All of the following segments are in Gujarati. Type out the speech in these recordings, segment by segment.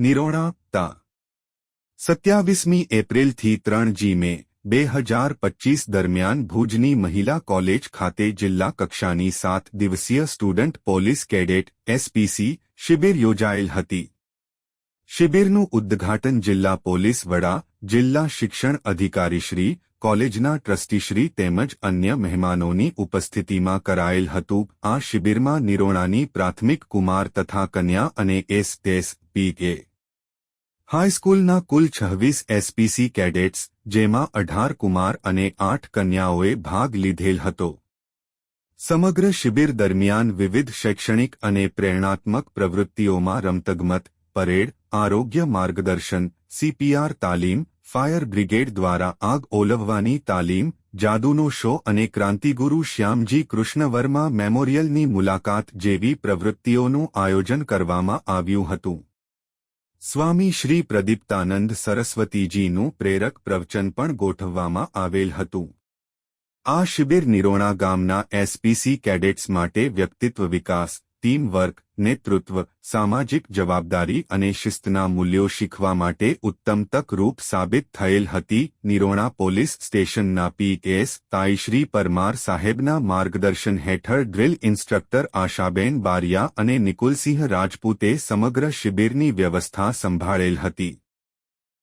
નિરોણા તા 27મી એપ્રિલથી 3 મે 2025 દરમિયાન ભુજની મહિલા કોલેજ ખાતે જિલ્લા કક્ષાની 7 દિવસીય સ્ટુડન્ટ પોલીસ કેડેટ એસપીસી શિબિર યોજાયેલ હતી. શિબિરનું ઉદ્ઘાટન જિલ્લા પોલીસ વડા, જિલ્લા શિક્ષણ અધિકારીશ્રી, કોલેજના ટ્રસ્ટીશ્રી તેમજ અન્ય મહેમાનોની ઉપસ્થિતિમાં કરાયેલ હતું. આ શિબિરમાં નિરોણાની પ્રાથમિક કુમાર તથા કન્યા અને એસ.પી.એ. હાઈસ્કૂલના કુલ 26 એસપીસી કેડેટ્સ, જેમાં 18 કુમાર અને 8 કન્યાઓએ ભાગ લીધેલ હતો. સમગ્ર શિબિર દરમિયાન વિવિધ શૈક્ષણિક અને પ્રેરણાત્મક પ્રવૃત્તિઓમાં રમતગમત, પરેડ, આરોગ્ય માર્ગદર્શન, સીપીઆર તાલીમ, ફાયર બ્રિગેડ દ્વારા આગ ઓલવવાની તાલીમ, જાદુનો શો અને ક્રાંતિગુરુ શ્યામજી કૃષ્ણવર્મા મેમોરિયલની મુલાકાત જેવી પ્રવૃત્તિઓનું આયોજન કરવામાં આવ્યું હતું. સ્વામી શ્રી પ્રદીપ્તાનંદ સરસ્વતીજીનું પ્રેરક પ્રવચન પણ ગોઠવવામાં આવેલ હતું. આ શિબિર નિરોણા ગામના એસપીસી કેડેટ્સ માટે વ્યક્તિત્વ વિકાસ, ટીમ વર્ક, નેતૃત્વ, સામાજિક જવાબદારી અને શિસ્તના મૂલ્યો શીખવા માટે ઉત્તમ તક રૂપ સાબિત થયેલ હતી. નિરોણા પોલીસ સ્ટેશનના પીએસ તાઈશ્રી પરમાર સાહેબના માર્ગદર્શન હેઠળ ડ્રીલ ઇન્સ્ટ્રક્ટર આશાબેન બારિયા અને નિકુલસિંહ રાજપૂતે સમગ્ર શિબિરની વ્યવસ્થા સંભાળેલ હતી.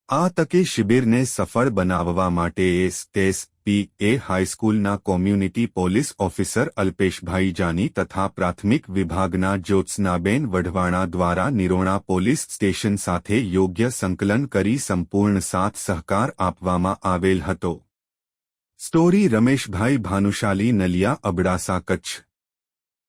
આ તકે શિબિરને સફળ બનાવવા માટે એસ.પી.એ. હાઈસ્કૂલના કોમ્યુનિટી પોલીસ ઓફિસર અલ્પેશભાઈ જાની તથા પ્રાથમિક વિભાગના જ્યોત્સનાબેન વઢવાણા દ્વારા નિરોણા પોલીસ સ્ટેશન સાથે યોગ્ય સંકલન કરી સંપૂર્ણ સાથ સહકાર આપવામાં આવેલ હતો. સ્ટોરી રમેશભાઈ ભાનુશાલી, નલિયા, અબડાસા, કચ્છ.